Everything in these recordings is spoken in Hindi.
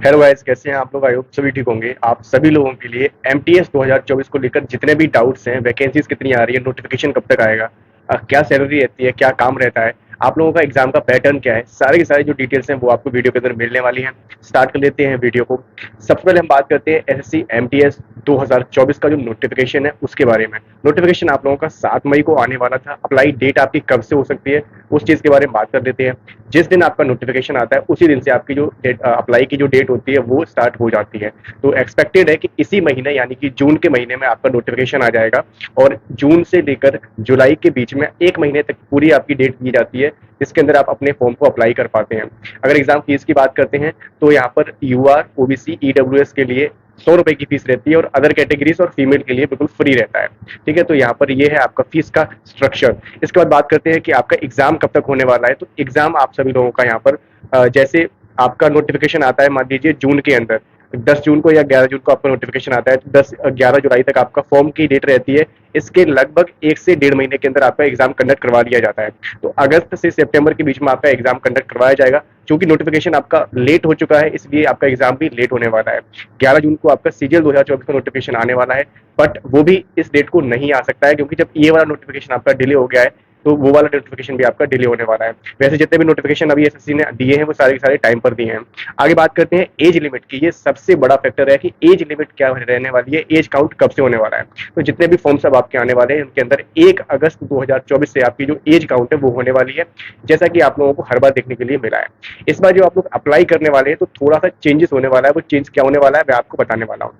हेलो गाइस, कैसे हैं आप लोग? आई होप सभी ठीक होंगे। आप सभी लोगों के लिए एमटीएस 2024 को लेकर जितने भी डाउट्स हैं, वैकेंसीज कितनी आ रही है, नोटिफिकेशन कब तक आएगा, क्या सैलरी रहती है, क्या काम रहता है, आप लोगों का एग्जाम का पैटर्न क्या है, सारे की सारी जो डिटेल्स हैं वो आपको वीडियो के अंदर मिलने वाली हैं। स्टार्ट कर लेते हैं वीडियो को। सबसे पहले हम बात करते हैं एसएससी एमटीएस 2024 का जो नोटिफिकेशन है उसके बारे में। नोटिफिकेशन आप लोगों का 7 मई को आने वाला था। अप्लाई डेट आपकी कब से हो सकती है उस चीज के बारे में बात कर लेते हैं। जिस दिन आपका नोटिफिकेशन आता है उसी दिन से आपकी जो अप्लाई की जो डेट होती है वो स्टार्ट हो जाती है। तो एक्सपेक्टेड है कि इसी महीने यानी कि जून के महीने में आपका नोटिफिकेशन आ जाएगा और जून से लेकर जुलाई के बीच में 1 महीने तक पूरी आपकी डेट दी जाती है जिसके अंदर आप अपने फॉर्म को अप्लाई कर पाते हैं। अगर एग्जाम फीस की बात करते हैं तो यहाँ पर यूआर ओबीसी ईडब्ल्यूएस के लिए 100 रुपए की फीस रहती है और अदर कैटेगरीज और फीमेल के लिए बिल्कुल फ्री रहता है। ठीक है, तो यहाँ पर ये है आपका फीस का स्ट्रक्चर। इसके बाद बात करते हैं कि आपका एग्जाम कब तक होने वाला है। तो एग्जाम आप सभी लोगों का यहाँ पर जैसे आपका नोटिफिकेशन आता है, मान लीजिए जून के अंदर 10 जून को या 11 जून को आपका नोटिफिकेशन आता है, तो 10 11 जुलाई तक आपका फॉर्म की डेट रहती है। इसके लगभग 1 से 1.5 महीने के अंदर आपका एग्जाम कंडक्ट करवा दिया जाता है। तो अगस्त से सितंबर के बीच में आपका एग्जाम कंडक्ट करवाया जाएगा। चूंकि नोटिफिकेशन आपका लेट हो चुका है इसलिए आपका एग्जाम भी लेट होने वाला है। 11 जून को आपका सीजीएल 2024 का नोटिफिकेशन आने वाला है, बट वो भी इस डेट को नहीं आ सकता है क्योंकि जब ये वाला नोटिफिकेशन आपका डिले हो गया है तो वो वाला नोटिफिकेशन भी आपका डिले होने वाला है। वैसे जितने भी नोटिफिकेशन अभी एसएससी ने दिए हैं वो सारे के सारे टाइम पर दिए हैं। आगे बात करते हैं एज लिमिट की। ये सबसे बड़ा फैक्टर है कि एज लिमिट क्या रहने वाली है, एज काउंट कब से होने वाला है। तो जितने भी फॉर्म्स अब आपके आने वाले हैं उनके अंदर 1 अगस्त 2024 से आपकी जो एज काउंट है वो होने वाली है, जैसा कि आप लोगों को हर बार देखने के लिए मिला है। इस बार जो आप लोग अप्लाई करने वाले हैं तो थोड़ा सा चेंजेस होने वाला है। वो चेंज क्या होने वाला है मैं आपको बताने वाला हूँ।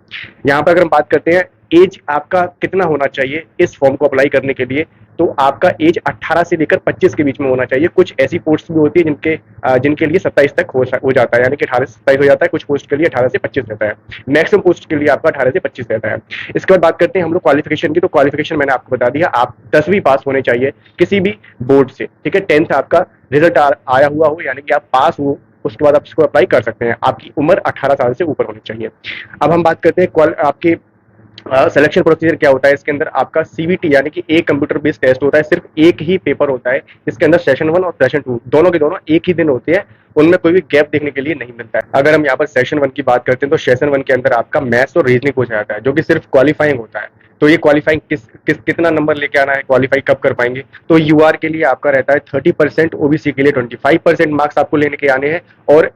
यहाँ पर अगर हम बात करते हैं एज आपका कितना होना चाहिए इस फॉर्म को अप्लाई करने के लिए, तो आपका एज 18 से लेकर 25 के बीच में होना चाहिए। कुछ ऐसी पोस्ट भी होती है जिनके लिए 27 तक हो जाता है, यानी कि 18 से 27 हो जाता है। कुछ पोस्ट के लिए 18 से 25 रहता है। मैक्सिमम पोस्ट के लिए आपका 18 से 25 रहता है। इसके बाद बात करते हैं हम लोग क्वालिफिकेशन की। तो क्वालिफिकेशन मैंने आपको बता दिया, आप 10वीं पास होने चाहिए किसी भी बोर्ड से। ठीक है, 10th आपका रिजल्ट आया हुआ हो यानी कि आप पास हो, उसके बाद आप इसको अप्लाई कर सकते हैं। आपकी उम्र 18 साल से ऊपर होनी चाहिए। अब हम बात करते हैं आपके सिलेक्शन प्रोसीजर क्या होता है। इसके अंदर आपका सीवीटी यानी कि एक कंप्यूटर बेस्ड टेस्ट होता है। सिर्फ एक ही पेपर होता है। इसके अंदर सेशन 1 और सेशन 2 दोनों के दोनों एक ही दिन होते हैं। उनमें कोई भी गैप देखने के लिए नहीं मिलता है। अगर हम यहाँ पर सेशन 1 की बात करते हैं तो सेशन 1 के अंदर आपका मैथ्स और रीजनिंग पूछा जाता है जो कि सिर्फ क्वालिफाइंग होता है। तो ये क्वालिफाइंग कितना नंबर लेके आना है, क्वालिफाई कब कर पाएंगे। तो यूआर के लिए आपका रहता है 30%, ओबीसी के लिए 25% मार्क्स आपको लेने के आने हैं और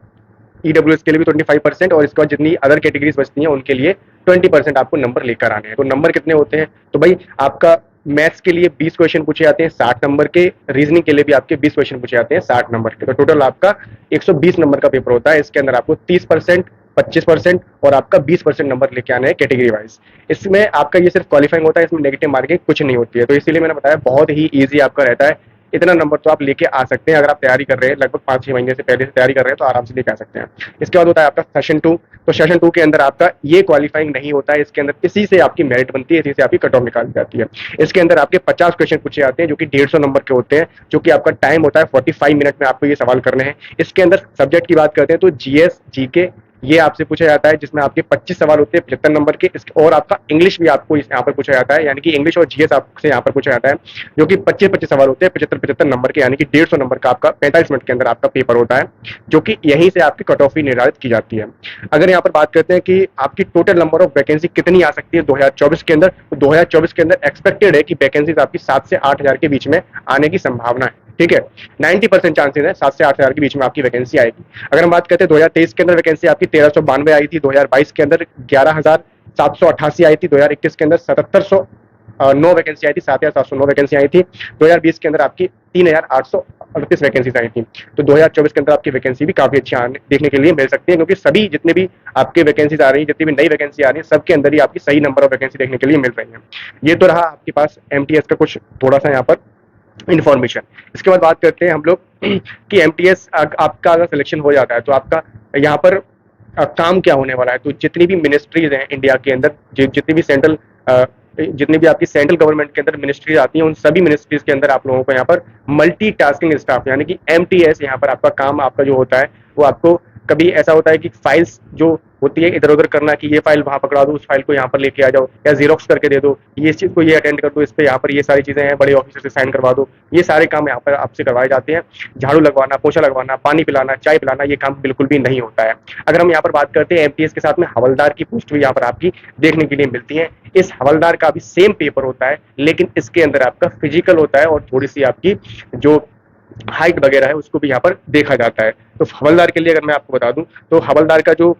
ईडब्ल्यूएस के लिए भी 25% और इसके बाद जितनी अदर कैटेगरीज बचती हैं उनके लिए 20% आपको नंबर लेकर आने हैं। तो नंबर कितने होते हैं, तो भाई आपका मैथ्स के लिए 20 क्वेश्चन पूछे जाते हैं 60 नंबर के, रीजनिंग के लिए भी आपके 20 क्वेश्चन पूछे जाते हैं 60 नंबर के। तो टोटल आपका 120 नंबर का पेपर होता है। इसके अंदर आपको 30%, 25% और आपका 20% नंबर लेके आने हैं कैटेगरी वाइज। इसमें आपका ये सिर्फ क्वालिफाइंग होता है, इसमें नेगेटिव मार्किंग कुछ नहीं होती है। तो इसीलिए मैंने बताया बहुत ही ईजी आपका रहता है। इतना नंबर तो आप लेके आ सकते हैं। अगर आप तैयारी कर रहे हैं लगभग 5-6 महीने से पहले से तैयारी कर रहे हैं तो आराम से लेके आ सकते हैं। इसके बाद होता है आपका सेशन 2। तो सेशन 2 के अंदर आपका ये क्वालिफाइंग नहीं होता है। इसके अंदर इसी से आपकी मेरिट बनती है, इसी से आपकी कट ऑफ निकाली जाती है। इसके अंदर आपके 50 क्वेश्चन पूछे जाते हैं जो कि 150 नंबर के होते हैं, जो कि आपका टाइम होता है 45 मिनट में आपको ये सवाल करने हैं। इसके अंदर सब्जेक्ट की बात करते हैं तो जीएस जीके ये आपसे पूछा जाता है जिसमें आपके 25 सवाल होते हैं 75 नंबर के। और आपका इंग्लिश भी आपको यहाँ पर पूछा जाता है, यानी कि इंग्लिश और जीएस आपसे यहाँ पर पूछा जाता है जो कि 25-25 सवाल होते हैं 75-75 नंबर के, यानी कि 150 नंबर का आपका 45 मिनट के अंदर आपका पेपर होता है, जो कि यहीं से आपकी कट ऑफ निर्धारित की जाती है। अगर यहाँ पर बात करते हैं कि आपकी टोटल नंबर ऑफ वैकेंसी कितनी आ सकती है 2024 के अंदर, तो 2024 के अंदर एक्सपेक्टेड है कि वैकेंसीज आपकी 7 से 8 हजार के बीच में आने की संभावना है। ठीक है, 90% चांसेस है 7 से 8 हजार के बीच में आपकी वैकेंसी आएगी। अगर हम बात करते हैं 2023 के अंदर वैकेंसी आपकी 1392 आई थी, 2022 के अंदर 11,788 आई थी, 2021 के अंदर 7,709 वैकेंसी आई थी, 7,709 वैकेंसी आई थी, 2020 के अंदर आपकी 3,838 वैकेंसीज आई थी। तो 2024 के अंदर आपकी वैकेंसी भी काफी अच्छी देखने के लिए मिल सकती है, क्योंकि सभी जितने भी आपके वैकेंसीज आ रही है, जितनी भी नई वैकेंसी आ रही है, सबके अंदर ही आपकी सही नंबर ऑफ वैकेंसी देखने के लिए मिल रही है। ये तो रहा आपके पास एमटीएस का कुछ थोड़ा सा यहाँ पर इन्फॉर्मेशन। इसके बाद बात करते हैं हम लोग कि एमटीएस आपका अगर सिलेक्शन हो जाता है तो आपका यहाँ पर काम क्या होने वाला है। तो जितनी भी मिनिस्ट्रीज हैं इंडिया के अंदर, जितनी भी आपकी सेंट्रल गवर्नमेंट के अंदर मिनिस्ट्रीज आती हैं, उन सभी मिनिस्ट्रीज के अंदर आप लोगों को यहाँ पर मल्टीटास्किंग स्टाफ यानी कि एमटीएस यहाँ पर आपका काम आपका जो होता है वो आपको कभी ऐसा होता है कि फाइल्स जो होती है इधर उधर करना, कि ये फाइल वहां पकड़ा दो, उस फाइल को यहाँ पर लेके आ जाओ, या जीरोक्स करके दे दो, ये इस चीज को ये अटेंड कर दो, इस पे यहाँ पर ये सारी चीजें हैं, बड़े ऑफिसर से साइन करवा दो, ये सारे काम यहाँ पर आपसे करवाए जाते हैं। झाड़ू लगवाना, पोछा लगवाना, पानी पिलाना, चाय पिलाना, ये काम बिल्कुल भी नहीं होता है। अगर हम यहाँ पर बात करते हैं एमटीएस के साथ में हवलदार की पोस्ट भी यहाँ पर आपकी देखने के लिए मिलती है। इस हवलदार का भी सेम पेपर होता है, लेकिन इसके अंदर आपका फिजिकल होता है और थोड़ी सी आपकी जो हाइट वगैरह है उसको भी यहाँ पर देखा जाता है। तो हवलदार के लिए अगर मैं आपको बता दूं, तो हवलदार का जो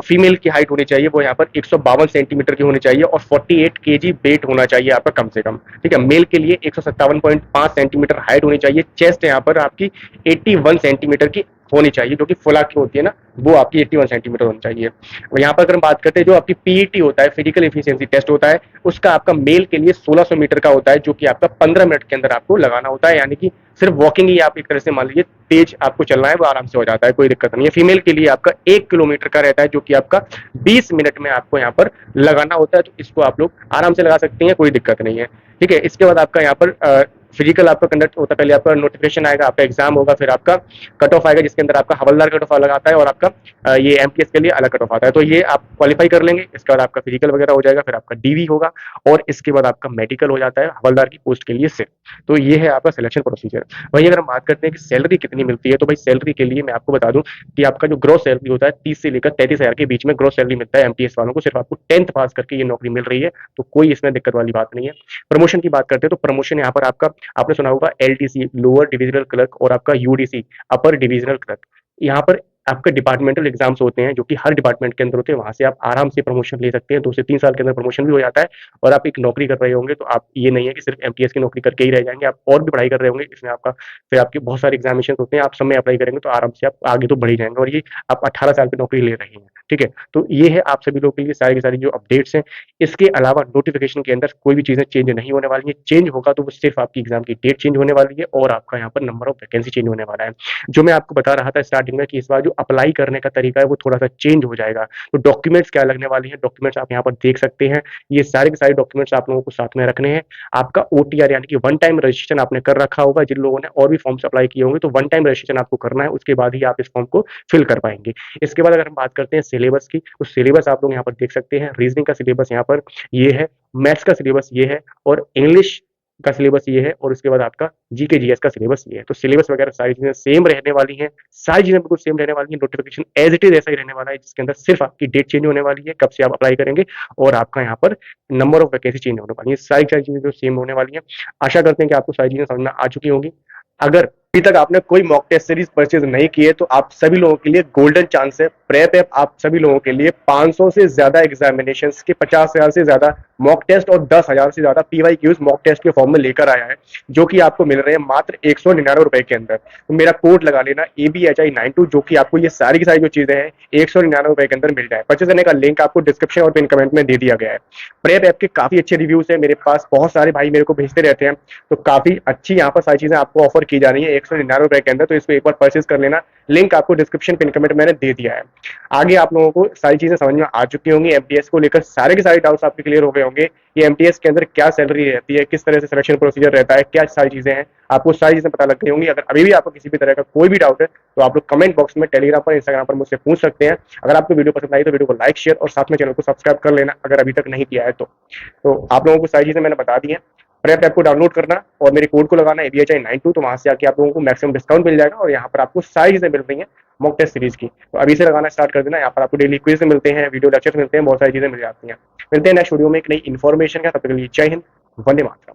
फीमेल की हाइट होनी चाहिए वो यहाँ पर 152 सेंटीमीटर की होनी चाहिए और 48 केजी वेट होना चाहिए आपका कम से कम। ठीक है, मेल के लिए 157.5 सेंटीमीटर हाइट होनी चाहिए। चेस्ट यहाँ पर आपकी 81 सेंटीमीटर की होनी चाहिए, जो कि फुला की होती है ना, वो आपकी 81 सेंटीमीटर होनी चाहिए। और यहाँ पर अगर हम बात करते हैं जो आपकी पीईटी होता है, फिजिकल एफिशिएंसी टेस्ट होता है, उसका आपका मेल के लिए 1600 मीटर का होता है, जो कि आपका 15 मिनट के अंदर आपको लगाना होता है। यानी कि सिर्फ वॉकिंग ही आप एक तरह से मान लीजिए तेज आपको चलना है, वो आराम से हो जाता है, कोई दिक्कत नहीं है। फीमेल के लिए आपका 1 किलोमीटर का रहता है, जो कि आपका 20 मिनट में आपको यहाँ पर लगाना होता है। तो इसको आप लोग आराम से लगा सकते हैं, कोई दिक्कत नहीं है। ठीक है, इसके बाद आपका यहाँ पर फिजिकल आपका कंडक्ट होता है। पहले आपका नोटिफिकेशन आएगा, आपका एग्जाम होगा, फिर आपका कट ऑफ आएगा, जिसके अंदर आपका हवलदार कट ऑफ अलग आता है और आपका ये एमटीएस के लिए अलग कट ऑफ आता है। तो ये आप क्वालिफाई कर लेंगे, इसके बाद आपका फिजिकल वगैरह हो जाएगा, फिर आपका डीवी होगा और इसके बाद आपका मेडिकल हो जाता है हवलदार की पोस्ट के लिए सिर्फ। तो ये है आपका सिलेक्शन प्रोसीजर। वही अगर हम बात करते हैं कि सैलरी कितनी मिलती है, तो भाई सैलरी के लिए मैं आपको बता दूं कि आपका जो ग्रोस सैलरी होता है 30 से लेकर 33 हजार के बीच में ग्रोस सैलरी मिलता है एमटीएस वालों को। सिर्फ आपको 10th पास करके ये नौकरी मिल रही है, तो कोई इसमें दिक्कत वाली बात नहीं है। प्रमोशन की बात करते हैं तो प्रमोशन यहाँ पर आपका, आपने सुना होगा एलडीसी लोअर डिविजनल क्लर्क और आपका यूडीसी अपर डिविजनल क्लर्क। यहाँ पर आपके डिपार्टमेंटल एग्जाम्स होते हैं जो कि हर डिपार्टमेंट के अंदर होते हैं, वहां से आप आराम से प्रमोशन ले सकते हैं। 2 से 3 साल के अंदर प्रमोशन भी हो जाता है और आप एक नौकरी कर रहे होंगे, तो आप ये नहीं है कि सिर्फ एमटीएस की नौकरी करके ही रह जाएंगे, आप और भी पढ़ाई कर रहे होंगे। इसमें आपका फिर आपके बहुत सारे एग्जामिनेशन होते हैं, आप सब में अप्लाई करेंगे तो आराम से आप आगे तो बढ़ ही जाएंगे। और ये आप 18 साल की नौकरी ले रहे हैं। ठीक है, तो ये है आप सभी लोगों के लिए सारी की सारी जो अपडेट्स हैं। इसके अलावा नोटिफिकेशन के अंदर कोई भी चीजें चेंज नहीं होने वाली है। चेंज होगा तो वो सिर्फ आपकी एग्जाम की डेट चेंज होने वाली है और आपका यहाँ पर नंबर ऑफ वैकेंसी चेंज होने वाला है। जो मैं आपको बता रहा था स्टार्टिंग में कि इस बार जो अप्लाई करने का तरीका है वो थोड़ा सा चेंज हो जाएगा। तो डॉक्यूमेंट्स क्या लगने वाली है, डॉक्यूमेंट्स आप यहाँ पर देख सकते हैं। ये सारे के सारे डॉक्यूमेंट्स आप लोगों को साथ में रखने हैं। आपका ओटीआर यानी कि वन टाइम रजिस्ट्रेशन आपने कर रखा होगा। जिन लोगों ने और भी फॉर्म्स अप्लाई किए होंगे तो वन टाइम रजिस्ट्रेशन आपको करना है, उसके बाद ही आप इस फॉर्म को फिल कर पाएंगे। इसके बाद अगर हम बात करते हैं सिलेबस की, तो सिलेबस आप लोग यहाँ पर देख सकते हैं। रीजनिंग का सिलेबस यहाँ पर ये है, मैथ्स का सिलेबस ये है और इंग्लिश का सिलेबस ये है और उसके बाद आपका जीके जीएस का सिलेबस ये है। तो सिलेबस वगैरह सारी चीजें सेम रहने वाली हैं, सारी चीजें बिल्कुल सेम रहने वाली हैं। नोटिफिकेशन एज इट इज ऐसा ही रहने वाला है, जिसके अंदर सिर्फ आपकी डेट चेंज होने वाली है, कब से आप अप्लाई करेंगे, और आपका यहाँ पर नंबर ऑफ वैकेंसी चेंज होने वाली है। सारी सारी चीजें जो सेम होने वाली है। आशा करते हैं कि आपको सारी चीजें समझ में आ चुकी होंगी। अगर अभी तक आपने कोई मॉक टेस्ट सीरीज परचेज नहीं की है तो आप सभी लोगों के लिए गोल्डन चांस है। प्रेप ऐप आप सभी लोगों के लिए 500 से ज्यादा एग्जामिनेशन के 50,000 से ज्यादा मॉक टेस्ट और 10,000 से ज्यादा पीवाईक्यूज मॉक टेस्ट के फॉर्म में लेकर आया है, जो कि आपको मिल रहे हैं मात्र 199 रुपए के अंदर। तो मेरा कोड लगा लेना ABHI92, जो कि आपको ये सारी की सारी जो चीजें हैं 199 रुपए के अंदर मिल जाए। परचेज करने का लिंक आपको डिस्क्रिप्शन और पिन कमेंट में दे दिया गया है। प्रेप ऐप के काफी अच्छे रिव्यूज है मेरे पास, बहुत सारे भाई मेरे को भेजते रहते हैं, तो काफी अच्छी यहाँ पर सारी चीजें आपको ऑफर की जा रही है 199 रुपए के अंदर। तो इसको एक बार परचेज कर लेना, लिंक आपको डिस्क्रिप्शन पिन कमेंट मैंने दे दिया है। आगे आप लोगों को सारी चीजें समझ में आ चुकी होंगी। एमटीएस को लेकर सारे के सारे डाउट्स आपके क्लियर हो गए होंगे। ये एमटीएस के अंदर क्या सैलरी रहती है, किस तरह से सिलेक्शन प्रोसीजर रहता है, क्या सारी चीजें हैं, आपको सारी चीजें पता लग गई होंगी। अगर अभी भी आपको किसी भी तरह का कोई भी डाउट है तो आप लोग कमेंट बॉक्स में टेलीग्राम पर, इंस्टाग्राम पर मुझसे पूछ सकते हैं। अगर आपको वीडियो पसंद आई तो वीडियो को लाइक शेयर और साथ में चैनल को सब्सक्राइब कर लेना अगर अभी तक नहीं किया है तो आप लोगों को सारी चीजें मैंने बता दी है। प्रेप ऐप को डाउनलोड करना और मेरे कोड को लगाना ABHI92, तो वहां से आके आप लोगों को मैक्सिमम डिस्काउंट मिल जाएगा और यहाँ पर आपको सारी चीजें मिल रही हैं मॉक टेस्ट सीरीज की। तो अभी से लगाना स्टार्ट कर देना। यहाँ पर आपको डेली क्विज मिलते हैं, वीडियो लेक्चर्स मिलते हैं, बहुत सारी चीजें मिल जाती हैं। मिलते हैं नेक्स्ट वीडियो में एक नई इन्फॉर्मेशन का। तब तक के लिए जय हिंद, वंदे मातरम।